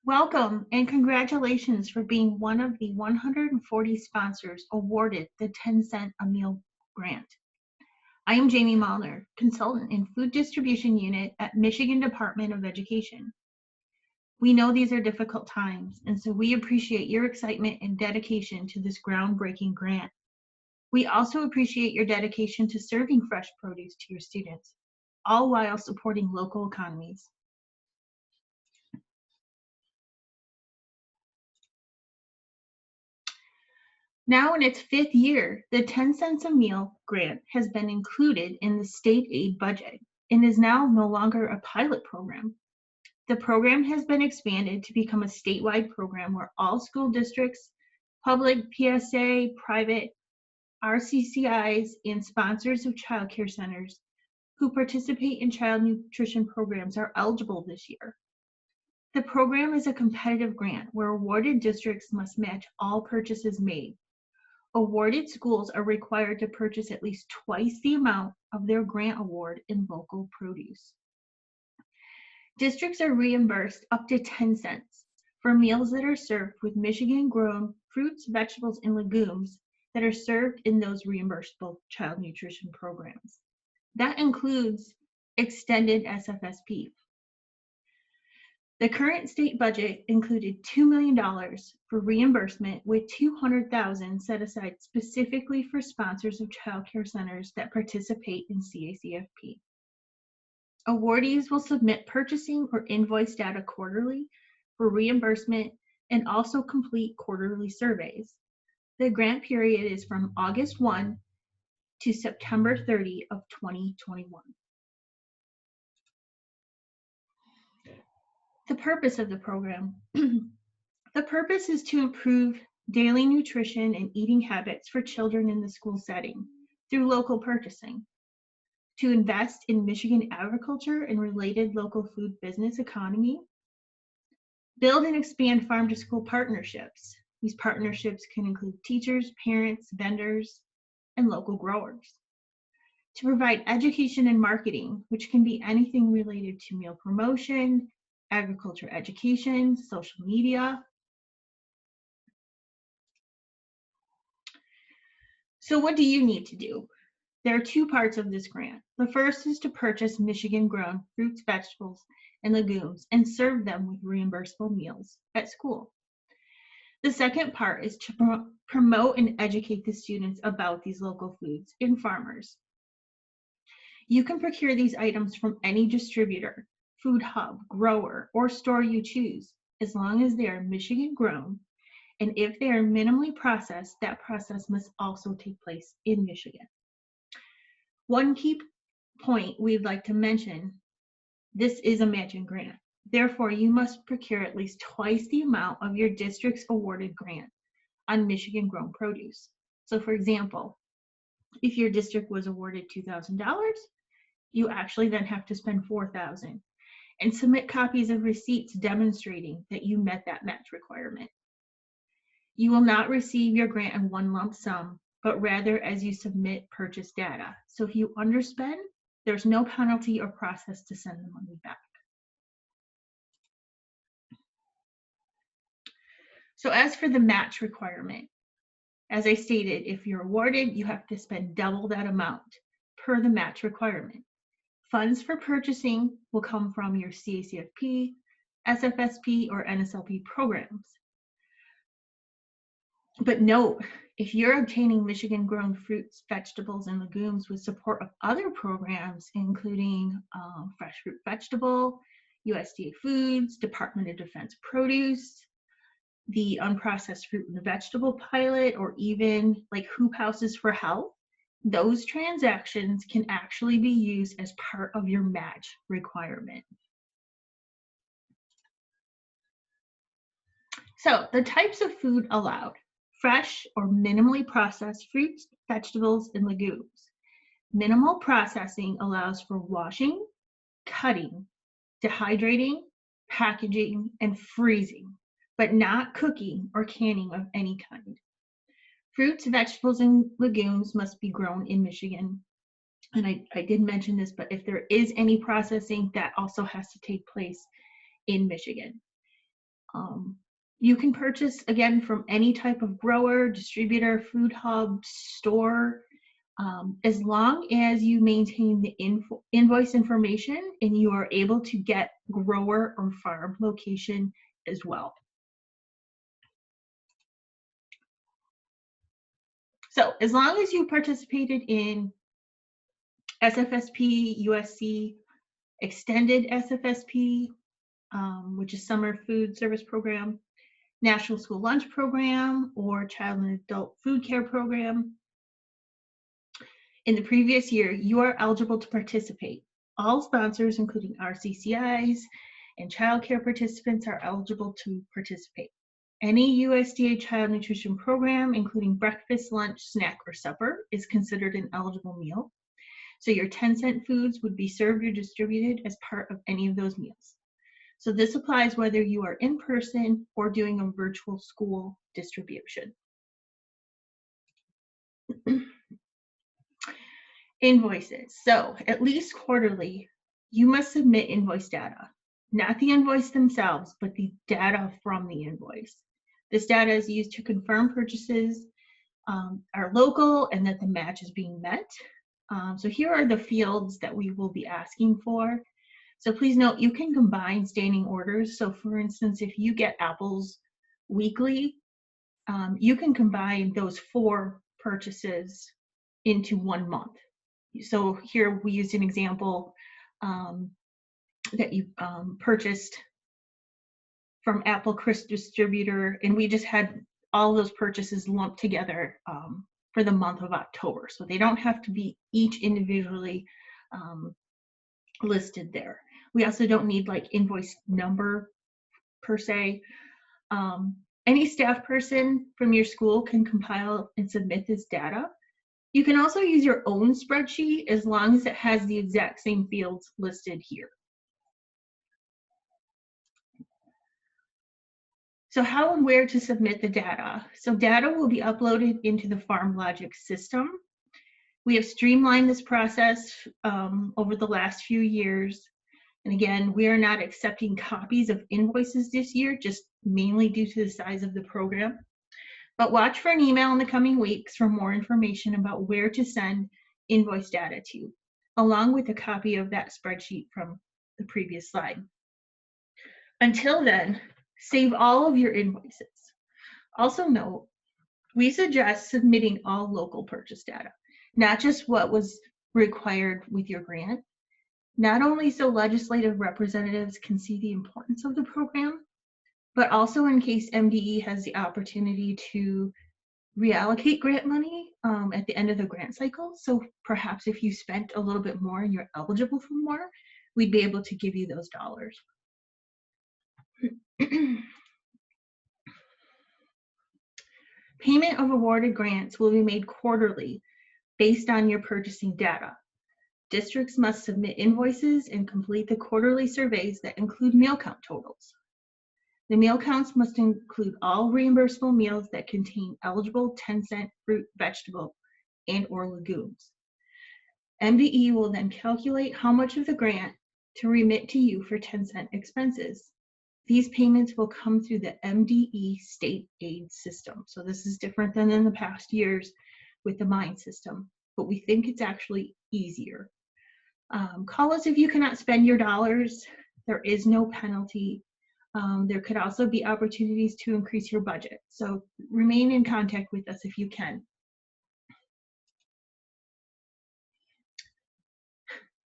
Welcome and congratulations for being one of the 140 sponsors awarded the 10-cent a meal grant. I am Jamie Malner, consultant in Food Distribution Unit at Michigan Department of Education. We know these are difficult times, and so we appreciate your excitement and dedication to this groundbreaking grant. We also appreciate your dedication to serving fresh produce to your students, all while supporting local economies. Now in its fifth year, the 10 cents a meal grant has been included in the state aid budget and is now no longer a pilot program. The program has been expanded to become a statewide program where all school districts, public, PSA, private, RCCIs, and sponsors of child care centers who participate in child nutrition programs are eligible this year. The program is a competitive grant where awarded districts must match all purchases made. Awarded schools are required to purchase at least twice the amount of their grant award in local produce. Districts are reimbursed up to 10 cents for meals that are served with Michigan-grown fruits, vegetables, and legumes that are served in those reimbursable child nutrition programs. That includes extended SFSP. The current state budget included $2 million for reimbursement with $200,000 set aside specifically for sponsors of child care centers that participate in CACFP. Awardees will submit purchasing or invoice data quarterly for reimbursement and also complete quarterly surveys. The grant period is from August 1 to September 30 of 2021. The purpose of the program. The purpose is to improve daily nutrition and eating habits for children in the school setting through local purchasing, to invest in Michigan agriculture and related local food business economy, build and expand farm-to-school partnerships. These partnerships can include teachers, parents, vendors, and local growers. To provide education and marketing, which can be anything related to meal promotion, agriculture education, social media. So what do you need to do? There are two parts of this grant. The first is to purchase Michigan-grown fruits, vegetables, and legumes and serve them with reimbursable meals at school. The second part is to promote and educate the students about these local foods and farmers. You can procure these items from any distributor, food hub, grower, or store you choose, as long as they are Michigan grown, and if they are minimally processed, that process must also take place in Michigan. One key point we'd like to mention, this is a matching grant. Therefore, you must procure at least twice the amount of your district's awarded grant on Michigan grown produce. So for example, if your district was awarded $2,000, you actually then have to spend $4,000. And submit copies of receipts demonstrating that you met that match requirement. You will not receive your grant in one lump sum, but rather as you submit purchase data. So if you underspend, there's no penalty or process to send the money back. So as for the match requirement, as I stated, if you're awarded, you have to spend double that amount per the match requirement. Funds for purchasing will come from your CACFP, SFSP, or NSLP programs. But note, if you're obtaining Michigan-grown fruits, vegetables, and legumes with support of other programs, including Fresh Fruit Vegetable, USDA Foods, Department of Defense Produce, the Unprocessed Fruit and Vegetable Pilot, or even like Hoop Houses for Health, those transactions can actually be used as part of your match requirement. So the types of food allowed: fresh or minimally processed fruits, vegetables, and legumes. Minimal processing allows for washing, cutting, dehydrating, packaging, and freezing, but not cooking or canning of any kind. Fruits, vegetables, and legumes must be grown in Michigan. And I did mention this, but if there is any processing, that also has to take place in Michigan. You can purchase, again, from any type of grower, distributor, food hub, store, as long as you maintain the invoice information and you are able to get grower or farm location as well. So as long as you participated in SFSP, USC, extended SFSP, which is Summer Food Service Program, National School Lunch Program, or Child and Adult Food Care Program, in the previous year, you are eligible to participate. All sponsors, including RCCIs and child care participants, are eligible to participate. Any USDA child nutrition program, including breakfast, lunch, snack, or supper, is considered an eligible meal. So your 10-cent foods would be served or distributed as part of any of those meals. So this applies whether you are in person or doing a virtual school distribution. Invoices. So at least quarterly, you must submit invoice data, not the invoice themselves, but the data from the invoice. This data is used to confirm purchases are local and that the match is being met. So here are the fields that we will be asking for. So please note, you can combine standing orders. So for instance, if you get apples weekly, you can combine those 4 purchases into 1 month. So here we used an example that you purchased from Apple Crisp Distributor, and we just had all those purchases lumped together for the month of October. So they don't have to be each individually listed there. We also don't need like invoice number per se. Any staff person from your school can compile and submit this data. You can also use your own spreadsheet as long as it has the exact same fields listed here. So how and where to submit the data? So data will be uploaded into the FarmLogic system. We have streamlined this process over the last few years. And again, we are not accepting copies of invoices this year, just mainly due to the size of the program. But watch for an email in the coming weeks for more information about where to send invoice data to, along with a copy of that spreadsheet from the previous slide. Until then, save all of your invoices. Also note, we suggest submitting all local purchase data, not just what was required with your grant, not only so legislative representatives can see the importance of the program, but also in case MDE has the opportunity to reallocate grant money at the end of the grant cycle. So perhaps if you spent a little bit more and you're eligible for more, we'd be able to give you those dollars. Payment of awarded grants will be made quarterly based on your purchasing data. Districts must submit invoices and complete the quarterly surveys that include meal count totals. The meal counts must include all reimbursable meals that contain eligible 10-cent fruit, vegetable, and or legumes. MDE will then calculate how much of the grant to remit to you for 10-cent expenses. These payments will come through the MDE state aid system. So this is different than in the past years with the MIND system, but we think it's actually easier. Call us if you cannot spend your dollars. There is no penalty. There could also be opportunities to increase your budget. So remain in contact with us if you can.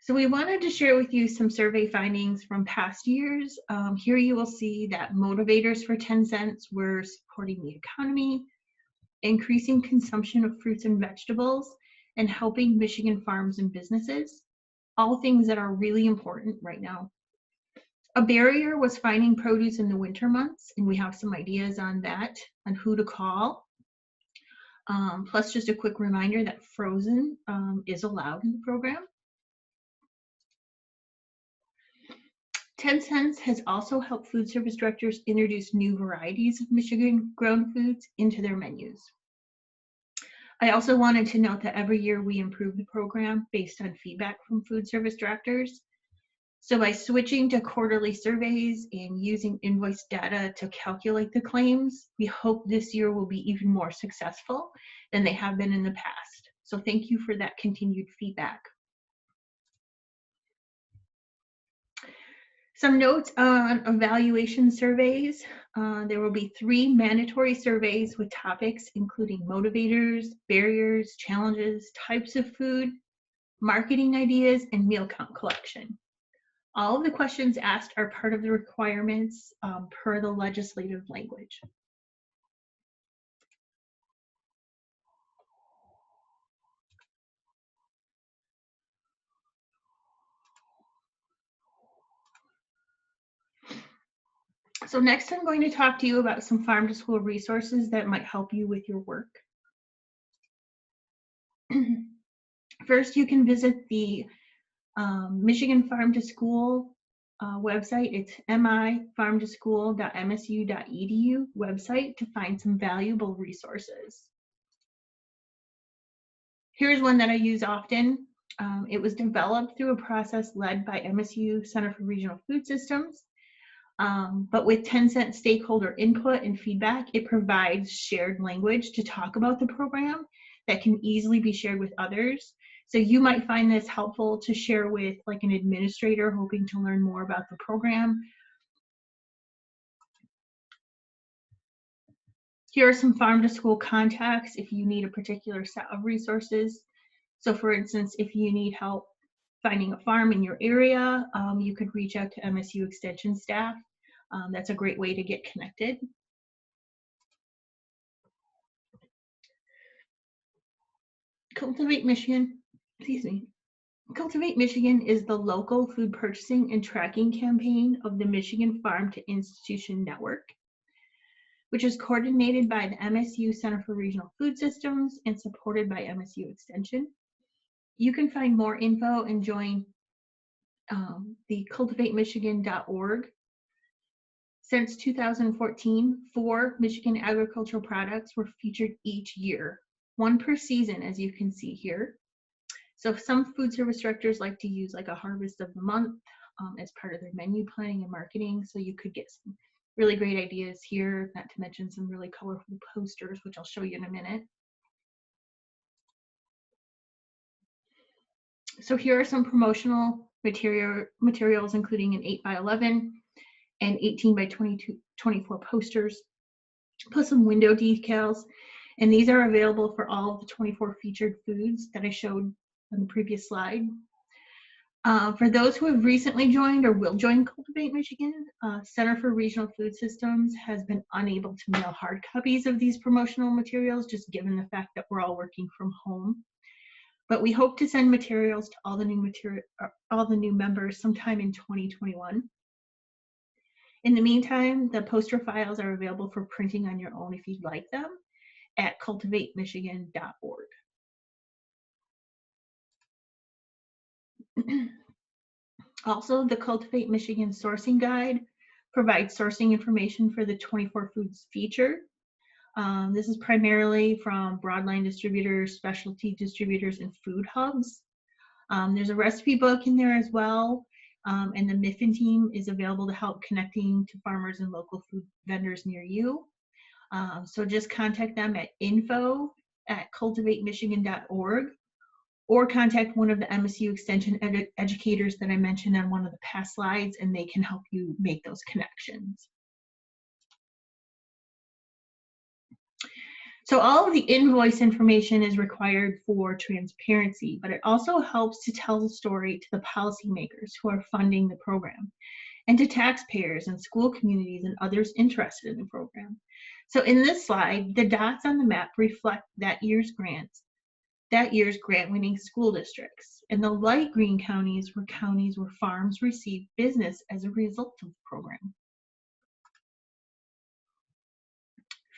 So we wanted to share with you some survey findings from past years. Here you will see that motivators for 10 cents were supporting the economy, increasing consumption of fruits and vegetables, and helping Michigan farms and businesses, all things that are really important right now. A barrier was finding produce in the winter months, and we have some ideas on that, on who to call. Plus just a quick reminder that frozen is allowed in the program. 10 cents has also helped food service directors introduce new varieties of Michigan grown foods into their menus. I also wanted to note that every year we improve the program based on feedback from food service directors. So by switching to quarterly surveys and using invoice data to calculate the claims, we hope this year will be even more successful than they have been in the past. So thank you for that continued feedback. Some notes on evaluation surveys. There will be 3 mandatory surveys with topics including motivators, barriers, challenges, types of food, marketing ideas, and meal count collection. All of the questions asked are part of the requirements per the legislative language. So next I'm going to talk to you about some farm to school resources that might help you with your work. First, you can visit the Michigan Farm to School website. It's mifarmtoschool.msu.edu website to find some valuable resources. Here's one that I use often. It was developed through a process led by MSU Center for Regional Food Systems, but with 10-cent stakeholder input and feedback, it provides shared language to talk about the program that can easily be shared with others. So you might find this helpful to share with like an administrator hoping to learn more about the program. Here are some farm to school contacts if you need a particular set of resources. So for instance, if you need help finding a farm in your area, you could reach out to MSU Extension staff. That's a great way to get connected. Cultivate Michigan, excuse me. Cultivate Michigan is the local food purchasing and tracking campaign of the Michigan Farm to Institution Network, which is coordinated by the MSU Center for Regional Food Systems and supported by MSU Extension. You can find more info and join the cultivatemichigan.org. Since 2014, 4 Michigan agricultural products were featured each year, 1 per season, as you can see here. So some food service directors like to use like a harvest of the month as part of their menu planning and marketing. So you could get some really great ideas here, not to mention some really colorful posters, which I'll show you in a minute. So here are some promotional materials, including an 8x11 and 18 by 24 posters, plus some window decals. And these are available for all of the 24 featured foods that I showed on the previous slide. For those who have recently joined or will join Cultivate Michigan, Center for Regional Food Systems has been unable to mail hard copies of these promotional materials, just given the fact that we're all working from home. But we hope to send materials to all the new members sometime in 2021. In the meantime, the poster files are available for printing on your own if you'd like them at cultivatemichigan.org. Also, the Cultivate Michigan Sourcing Guide provides sourcing information for the 24 foods featured. This is primarily from broadline distributors, specialty distributors, and food hubs. There's a recipe book in there as well, and the MIFIN team is available to help connecting to farmers and local food vendors near you. So just contact them at info@cultivatemichigan.org or contact one of the MSU Extension educators that I mentioned on one of the past slides, and they can help you make those connections. So all of the invoice information is required for transparency, but it also helps to tell the story to the policymakers who are funding the program and to taxpayers and school communities and others interested in the program. So in this slide, the dots on the map reflect that year's grant-winning school districts, and the light green counties were counties where farms received business as a result of the program.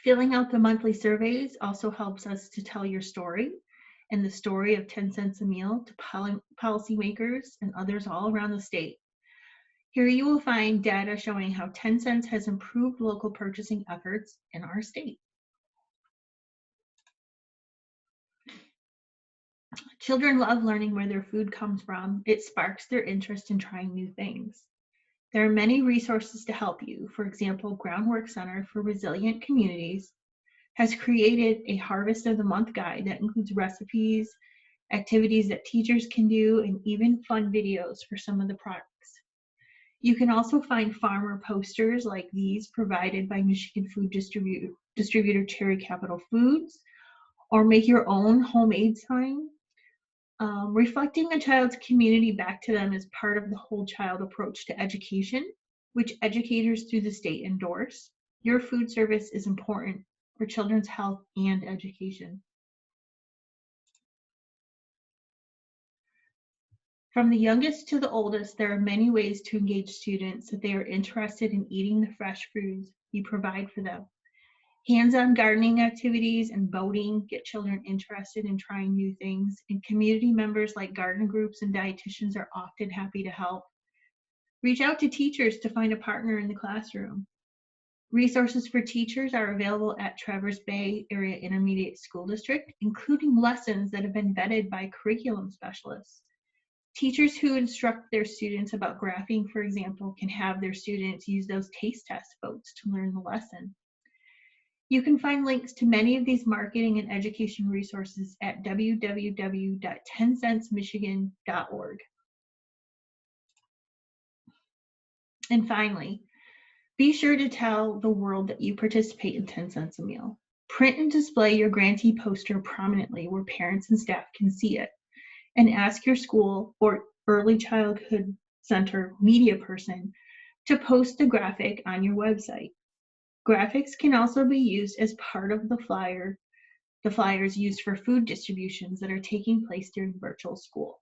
Filling out the monthly surveys also helps us to tell your story and the story of 10 cents a meal to policymakers and others all around the state. Here you will find data showing how 10 cents has improved local purchasing efforts in our state. Children love learning where their food comes from. It sparks their interest in trying new things. There are many resources to help you. For example, Groundwork Center for Resilient Communities has created a Harvest of the Month guide that includes recipes, activities that teachers can do, and even fun videos for some of the products. You can also find farmer posters like these provided by Michigan food distributor Cherry Capital Foods, or make your own homemade sign. Reflecting a child's community back to them is part of the whole child approach to education, which educators through the state endorse. Your food service is important for children's health and education. From the youngest to the oldest, there are many ways to engage students that they are interested in eating the fresh foods you provide for them. Hands-on gardening activities and boating get children interested in trying new things, and community members like garden groups and dietitians are often happy to help. Reach out to teachers to find a partner in the classroom. Resources for teachers are available at Traverse Bay Area Intermediate School District, including lessons that have been vetted by curriculum specialists. Teachers who instruct their students about graphing, for example, can have their students use those taste test votes to learn the lesson. You can find links to many of these marketing and education resources at www.10centsmichigan.org. And finally, be sure to tell the world that you participate in 10 cents a meal. Print and display your grantee poster prominently where parents and staff can see it, and ask your school or early childhood center media person to post the graphic on your website. Graphics can also be used as part of the flyers used for food distributions that are taking place during virtual school.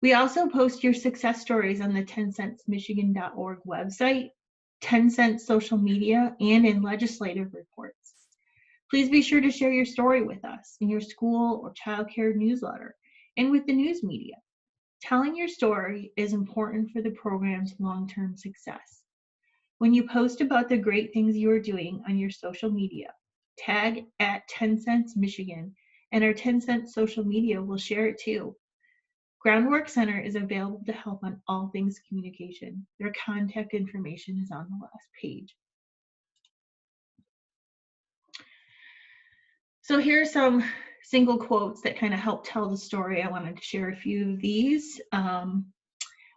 We also post your success stories on the 10centsmichigan.org website, 10 Cents social media, and in legislative reports. Please be sure to share your story with us in your school or childcare newsletter and with the news media. Telling your story is important for the program's long-term success. When you post about the great things you are doing on your social media, tag at 10 Cents Michigan, and our 10 Cents social media will share it too. Groundwork Center is available to help on all things communication. Their contact information is on the last page. So here are some single quotes that kind of help tell the story. I wanted to share a few of these.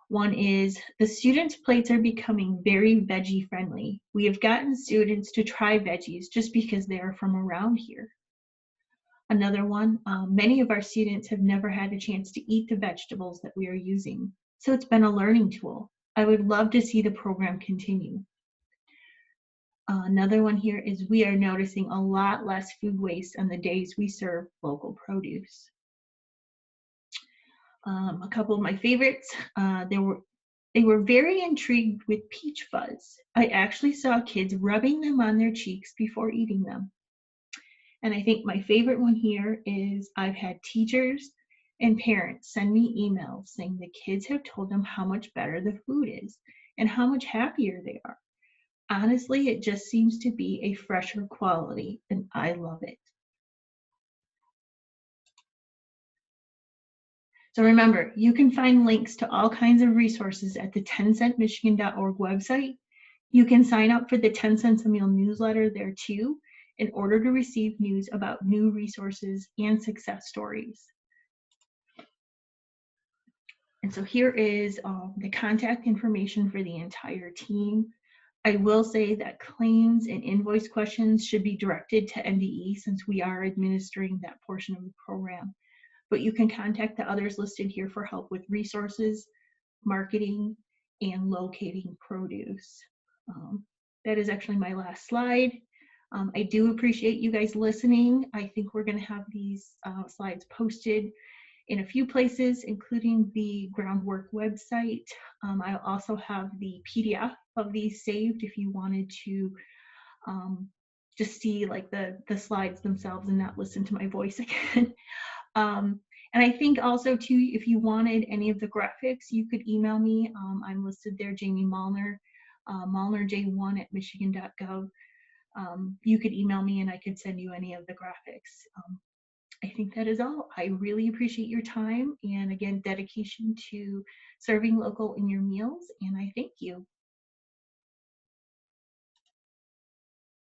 One is, the students' plates are becoming very veggie friendly. We have gotten students to try veggies just because they are from around here. Another one, many of our students have never had a chance to eat the vegetables that we are using, so it's been a learning tool. I would love to see the program continue. Another one here is, we are noticing a lot less food waste on the days we serve local produce. A couple of my favorites, they were very intrigued with peach fuzz. I actually saw kids rubbing them on their cheeks before eating them. And I think my favorite one here is, I've had teachers and parents send me emails saying the kids have told them how much better the food is and how much happier they are. Honestly, it just seems to be a fresher quality, and I love it. So remember, you can find links to all kinds of resources at the 10centmichigan.org website. You can sign up for the 10 Cents a Meal newsletter there too, in order to receive news about new resources and success stories. And so here is the contact information for the entire team. I will say that claims and invoice questions should be directed to NDE since we are administering that portion of the program. But you can contact the others listed here for help with resources, marketing, and locating produce. That is actually my last slide. I do appreciate you guys listening. I think we're going to have these slides posted in a few places, including the Groundwork website. I'll also have the PDF of these saved if you wanted to just see like the slides themselves and not listen to my voice again. And I think also too, if you wanted any of the graphics, you could email me. I'm listed there, Jamie Malner, malnerj1@michigan.gov. You could email me and I could send you any of the graphics. I think that is all. I really appreciate your time and again, dedication to serving local in your meals. And I thank you.